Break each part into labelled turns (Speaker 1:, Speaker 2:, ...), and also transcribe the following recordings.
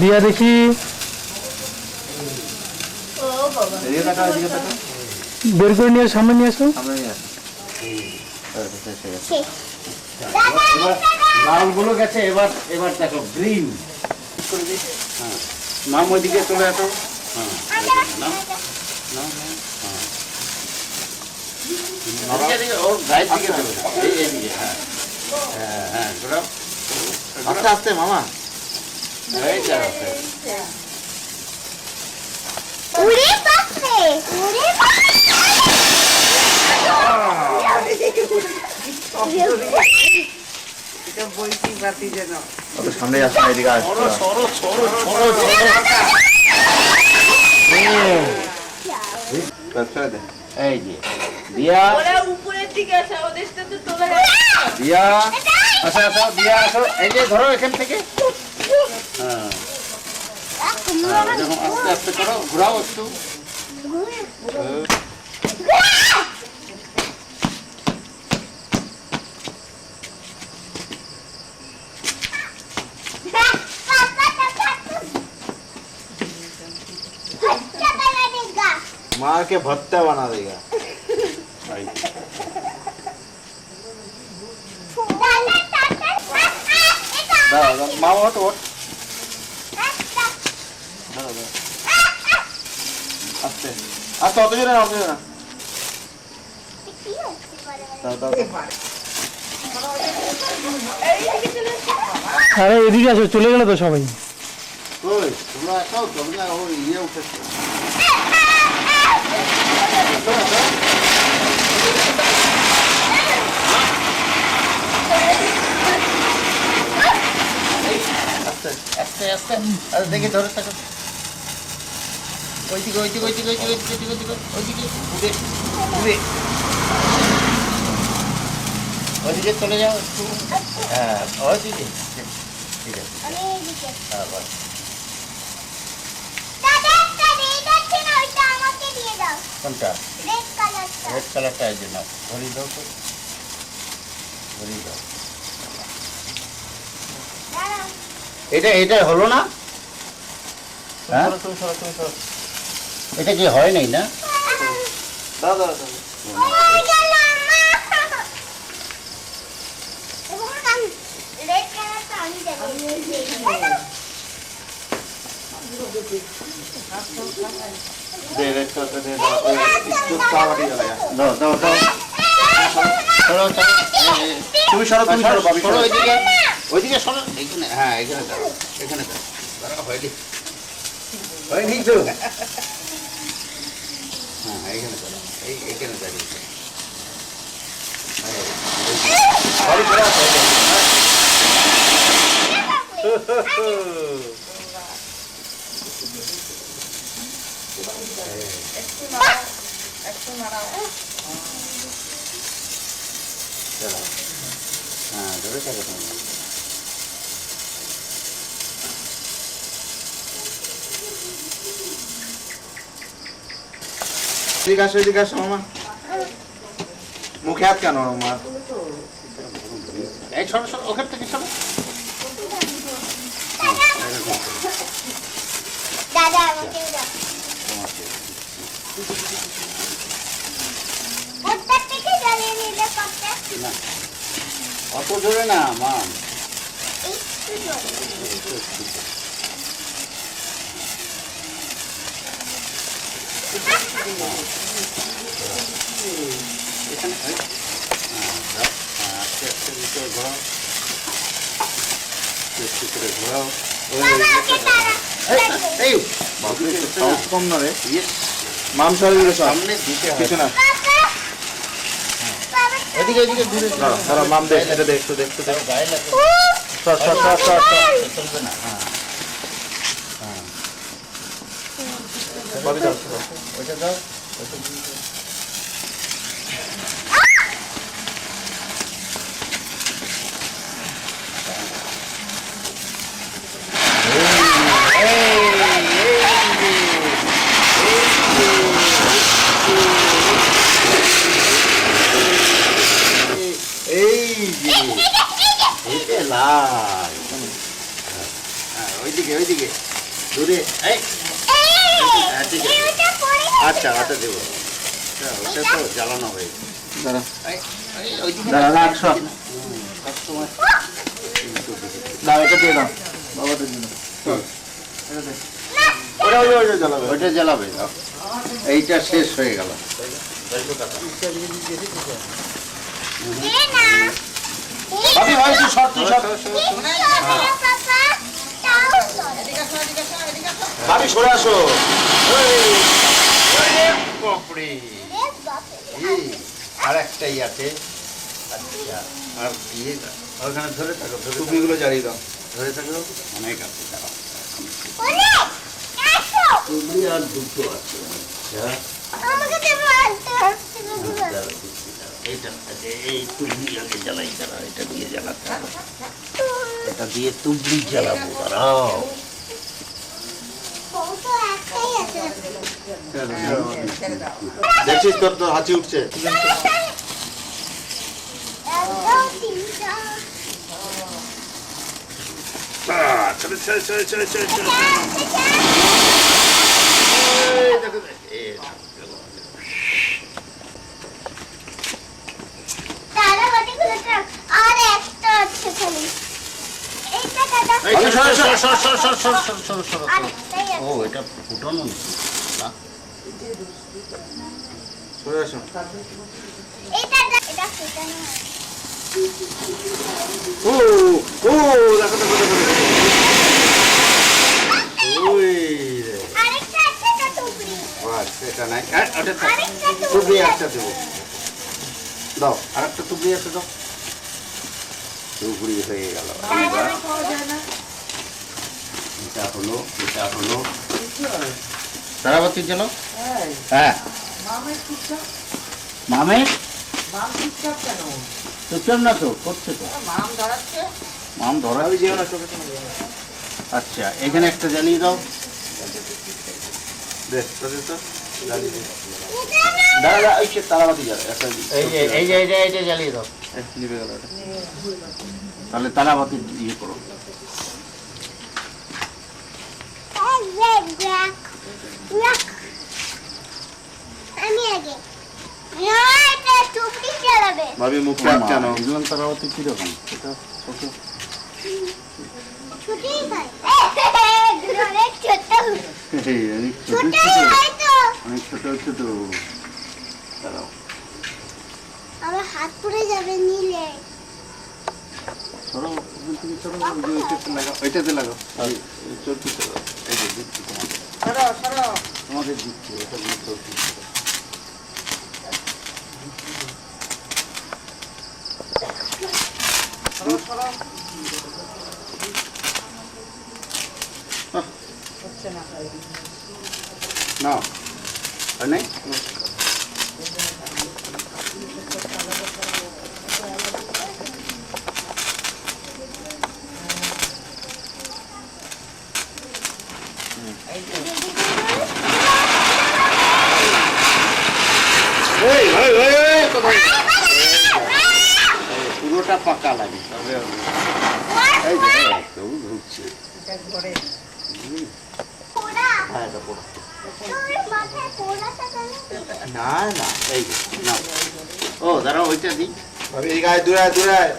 Speaker 1: দিয়া দেখি বের করে নিয়ে সামনে নিয়ে আসো।
Speaker 2: লালগুলো গেছে, এবার এবার দেখো গ্রিন। হ্যাঁ নাম ওইদিকে চলে আসো। হ্যাঁ ওর গায়ের দিকে চলে যাও, এইদিকে। হ্যাঁ হ্যাঁ হ্যাঁ ঘোরাও আস্তে আস্তে মামা। এইটা আছে।
Speaker 3: উড়ে বাপরে, উড়ে
Speaker 4: এটা বইটি বাতি যেন
Speaker 2: সামনে আসো, এদিকে আসো। এই যে দিয়া,
Speaker 5: ওরা উপরের দিকে আসে, ওদেরটা তো তোলা যাচ্ছে না।
Speaker 2: দিয়া আসো আসো, দিয়া আসো। এই যে ধরো এখান থেকে। হ্যাঁ এরকম আস্তে আস্তে করো, ঘোরাও একটু।
Speaker 4: मार के भत्ता बना देगा।
Speaker 2: মামা তো ওঠ। আস্তে আস্তে, অত জোরে না, অত জোরে না। দাও, দাও, দাও।
Speaker 1: আরে এদিকে আসো, চলে গেল তো সবাই।
Speaker 2: কই তোমরা একাও তো না, ওই ইয়ে উঠেছে। আস্তে আস্তে আস্তে, আরে দেখে ধরে থাকো। ওইদিকে ওইদিকে ওইদিকে ওইদিকে ওইদিকে ওইদিকে ওইদিকে ঘুরে ঘুরে ওইদিকে চলে যাও একটু। হ্যাঁ ওইদিকে, ঠিক আছে। হ্যাঁ বাস। কোনটা? রেড কালারটা এই যে নাও, ধরিয়ে দাও তো, ধরিয়ে দাও। এটা এটা হলো না? হ্যাঁ এটা কি হয় নাই না?
Speaker 4: दाओ दाओ दाओ।
Speaker 2: দে রেড কালারটা দে দাও, একটু পাওয়ারি জ্বালায়া দাও দাও দাও। সরো সরো, তুমি সরো, তুমি সরো, বাবি সরো ওইদিকে, ওইদিকে সরো। এখানে, হ্যাঁ এখানে দাও, এখানে দাও। দাঁড়াও, হয়নি হয়নি তো। হ্যাঁ এখানে দাঁড়াও, এই এখানে দাঁড়িয়ে বাড়ি ফেরা হ্যাঁ ধরে থাকে তুমি।
Speaker 4: এদিকে আসো, এদিকে আসো মামা। মুখে হাত কেন মার?
Speaker 2: এই সরো সরো, ওখান থেকে সরো।
Speaker 3: দাদা আমাকে দাও। ওটা থেকে জ্বালিয়ে নিলে কত?
Speaker 2: না অত জোরে না মাম।
Speaker 3: একটু জোরে।
Speaker 2: এখানে আস্তে আস্তে ভিতরে ঘোরাও, আস্তে করে ঘোরাও।
Speaker 3: বাবাকে তারা।
Speaker 2: এই
Speaker 4: বাপরে, সাউন্ড কম না রে।
Speaker 2: ইয়ে
Speaker 4: মাম সরগুলো সব
Speaker 2: সামনে দিতে হয়।
Speaker 4: কিছু না।
Speaker 2: এদিকে এদিকে ঘুরে
Speaker 4: দাঁড়া, দাঁড়া, মাম দেখ, এটা দেখ, একটু দেখ, একটু দেখ।
Speaker 2: গায়ে লাগে,
Speaker 4: সর সর সর সর সর।
Speaker 2: চলবে না। হ্যাঁ
Speaker 4: বাবি দাও, দাও।
Speaker 2: ওইটা দাও। এই যে এটা লাল। ওই ওইদিকে দূরে এই হ্যাঁ, ঠিক আছে।
Speaker 3: এইটা পড়ে
Speaker 2: আচ্ছা ওটা দেবো ওটা তো জ্বালানো হয়ে
Speaker 4: দাঁড়া
Speaker 2: এই, ওইদিকে
Speaker 4: দাঁড়া, রাখ সব।
Speaker 2: কাস্টমার
Speaker 4: দাও, এটা দিয়ে দাও। বাবাটা দিয়ে দাও। চল, এটা দে। ওটা জ্বালাবে।
Speaker 2: ওইটা জ্বালাবে এইটা শেষ হয়ে গেল
Speaker 3: দে না
Speaker 2: ভাবি ভাই তুই সর তুই সর
Speaker 3: পাপা তাও
Speaker 2: ভাবি সরে আসো বাপরে
Speaker 3: দেখ বাপে
Speaker 2: আর একটাই আছে আচ্ছা আর ইয়ে ওখানে ধরে থাকো
Speaker 4: টুপিগুলো জ্বালিয়ে দাও।
Speaker 2: ধরে থাকো অনেক আছে দাঁড়াও
Speaker 3: ওরে আসো
Speaker 2: তুমি আর দুটো আছে আচ্ছা
Speaker 3: আমাকে দেবো আনতে
Speaker 2: দাঁড়াও, এইটা এই তুবড়ি আগে জ্বালাই দাঁড়াও এটা দিয়ে জ্বালাতে হবে এটা দিয়ে তুবড়ি জ্বালাবো দাঁড়াও
Speaker 3: ফটো একটাই আছে
Speaker 4: দেখছিস তোর তোর হাঁচি উঠছে।
Speaker 3: একদম তিনটা
Speaker 2: চলে চলে চলে চলে চলে চলে
Speaker 3: দাদা বাটি খুলে রাখ আর একটা আছে খালি এইটা দাদা আর একটাই আছে
Speaker 2: ও এটা ফুটানো না
Speaker 4: সরে আসো।
Speaker 3: এটা এটা ফুটানো
Speaker 4: ও ও দেখো দেখো দেখো দেখো। ওই রে।
Speaker 3: আরেকটা আছে না টুকরি
Speaker 2: বাস এটা নাই ওটা
Speaker 3: আরেকটা
Speaker 2: টুবড়ি
Speaker 3: টুকরি
Speaker 2: একটা দেবো দাও আর একটা টুবড়ি আছে দাও টুবড়ি হয়ে গেল এবার এটা হলো তারাবাতি চলো হ্যাঁ মামে চুপচাপ না তো করছে তো মাম ধরা
Speaker 4: ভাবি যেও না, চোখে চোখে।
Speaker 2: আচ্ছা এখানে একটা জ্বালিয়ে দাও
Speaker 4: দে, তোর দে তো। জ্বালিয়ে দে।
Speaker 2: দাঁড়া দাঁড়া ওই সে তারাবাতি জ্বালা একটা এই যে জ্বালিয়ে দাও
Speaker 4: নিভে গেল ওটা।
Speaker 2: তাহলে তারাবাতি ইয়ে করো
Speaker 3: আমি আগে না এটা টুকরি চালাবে
Speaker 4: ভাবি মুখে হাত কেন?
Speaker 2: বুঝলাম তারাবাতি কিরকম সেটা ছোট
Speaker 3: ছুটি খাই অনেক ছোট
Speaker 2: অনেক
Speaker 3: ছোট
Speaker 2: ছোট ছোট
Speaker 3: হয় তো
Speaker 2: অনেক ছোট ছোট দাঁড়াও
Speaker 3: আমার হাত পুড়ে যাবে নিলে
Speaker 2: সরো ওখান থেকে সরো ওই যে ওইটাতে লাগাও ওইটাতে লাগাও এই চরকিতে লাগাও এই যে দিচ্ছি তোমাদের দিচ্ছি এটা দিয়ে চরকি না আর নাই পুরোটা পাকা লাগে তবে এই যে কেউ ঢুকছে
Speaker 3: পোড়া
Speaker 2: হ্যাঁ এটা পুরো
Speaker 3: তোর মাথায় পোড়াটা কেন
Speaker 2: না না এই যে না ও দাঁড়াও ওইটা দিই
Speaker 4: ভাবি এই গায়ে দূরে আয়, দূরে আয়।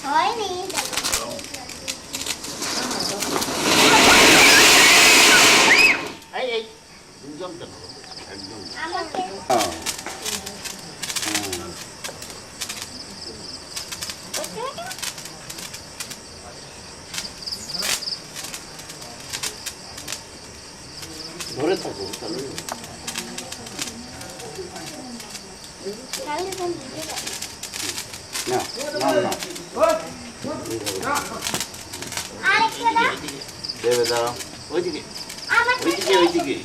Speaker 3: হয়নি
Speaker 2: এই এই দুজন কেন একদম
Speaker 3: আমাকে
Speaker 2: হ্যাঁ ধরে থাকো তাহলে
Speaker 3: তাহলে কোন দিকে যাবে?
Speaker 2: না না না
Speaker 3: আরেকটা দাও
Speaker 2: দেবে দাঁড়াও ওইদিকে
Speaker 3: আমাকে
Speaker 2: ওইদিকে ওইদিকে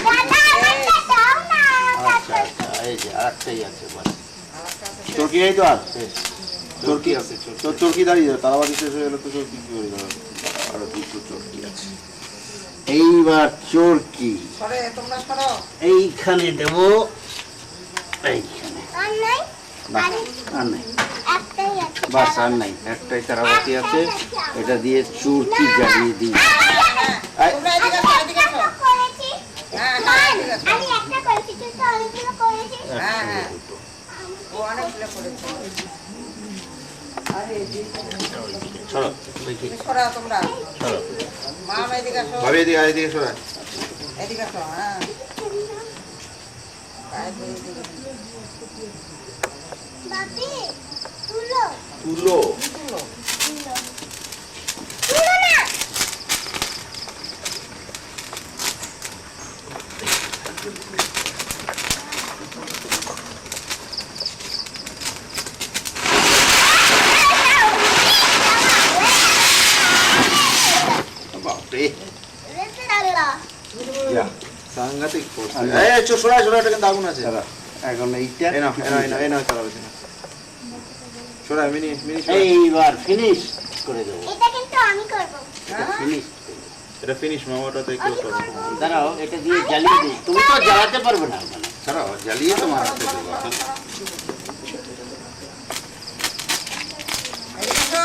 Speaker 3: দাদা আমাকে দাও না
Speaker 2: আচ্ছা আচ্ছা এই যে আরেকটাই আছে বাস
Speaker 4: চরকি এই তো আর শেষ।
Speaker 2: চরকি আছে
Speaker 4: তোর চরকি দাঁড়িয়ে যাবে, তারাবাতি শেষ হয়ে গেলে তো চরকি কি করে যাবে?
Speaker 2: আরো দুটো চরকি আছে এইবার চরকি এইখানে দেব এইখানে
Speaker 3: আর নাই
Speaker 2: না
Speaker 3: আরে
Speaker 2: আর নেই
Speaker 3: একটাই আছে
Speaker 2: বাস আর নাই, একটাই তারাবাতি আছে, এটা দিয়ে চুরকি জ্বালিয়ে দিই।
Speaker 5: তোমরা এদিকে আসো, এদিকে আসো।
Speaker 3: করেছি
Speaker 5: হ্যাঁ হ্যাঁ এদিকে আসো।
Speaker 3: আমি একটা করেছি কিন্তু অনেকগুলো করেছি
Speaker 5: হ্যাঁ হ্যাঁ ও অনেকগুলো করেছে।
Speaker 2: সরো
Speaker 5: তুমি সরাও তোমরা।
Speaker 2: সরো
Speaker 5: মা এদিকে আসো,
Speaker 2: ভাবি, এদিকে এদিকে সরা।
Speaker 5: এদিকে আসো। হ্যাঁ গায়ে ধরে এদিকে।
Speaker 3: বাপি তুলো
Speaker 2: তুলো
Speaker 5: তুলো।
Speaker 3: তুলো তুলো না
Speaker 2: বাপরে,
Speaker 3: রেতে লাগলো
Speaker 2: যা সাংঘাতিক করছে। এই চো সরা সরা, এটা কিন্তু আগুন আছে। এখন এইটা এই নাও চালাবে না। সরা মিনি মিনি সরা। এইবার ফিনিশ করে দেবো।
Speaker 3: এটা কিন্তু আমি করব
Speaker 2: ফিনিশ,
Speaker 4: এটা ফিনিশ মামাটাতে কেউ করো।
Speaker 2: দাঁড়াও, এটা দিয়ে জ্বালিয়ে দিই। তুমি তো জ্বালাতে পারবে না, ছাড়াও, জ্বালিয়ে তোমার হাতে দেবো।
Speaker 5: এদিকে আসো।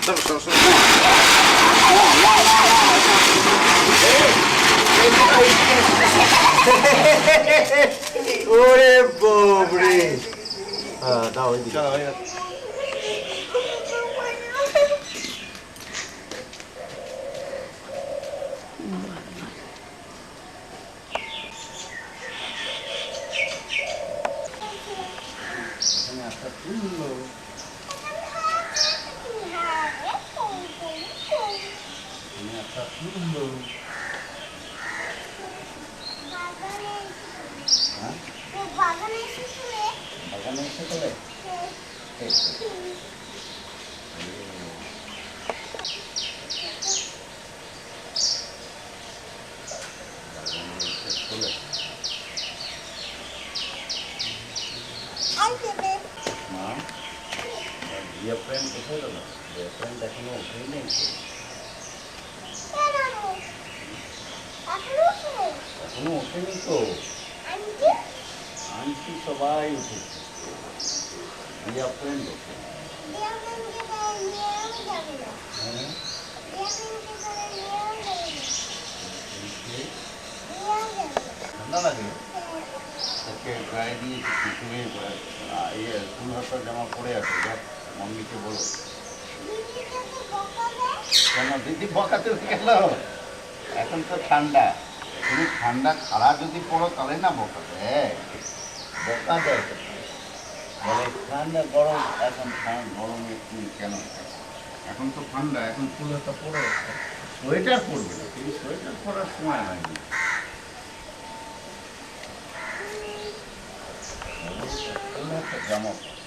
Speaker 2: সরো সরো সরো। ওরে বাপরে, হ্যাঁ দাও ওইদিকে।
Speaker 4: চলো হয়ে গেছে।
Speaker 3: বাগানে এসেছিলে
Speaker 2: বাগানে এসে চলে
Speaker 3: আনতে
Speaker 2: মা, জিয়া ফ্রেন্ড কোথায় গেল? জিয়া ফ্রেন্ড এখনো ওঠেই নেই।
Speaker 3: কেন আপনি
Speaker 2: এখনো ওঠেনি তো।
Speaker 3: আনতে
Speaker 2: আন্টি সবাই উঠেছে, জিয়া ফ্রেন্ড ওঠে।
Speaker 3: দেওয়ানকে করে নিয়ে আমি যাব না
Speaker 2: হ্যাঁ,
Speaker 3: দেওয়ানকে করে নিয়ে আমি যাব না
Speaker 2: ঠান্ডা লাগে, তাকে গায়ে দিয়ে কিছু ইয়ে ফুল হাতা জামা পরে আছে। দেখ মম্মিকে বলো। কেন দিদি বকাতে গেল? এখন তো ঠান্ডা, তুমি ঠান্ডা খাড়া যদি পড়ো তাহলে না বকাতে, বকা দেয় তো। বলে ঠান্ডা গরম, এখন গরমে তুমি কেন? এখন তো ঠান্ডা, এখন ফুল হাতা পড়ো, সোয়েটার পরবে না, তুমি সোয়েটার পরার সময় হয়নি। ফুল হাতা জামা পরো।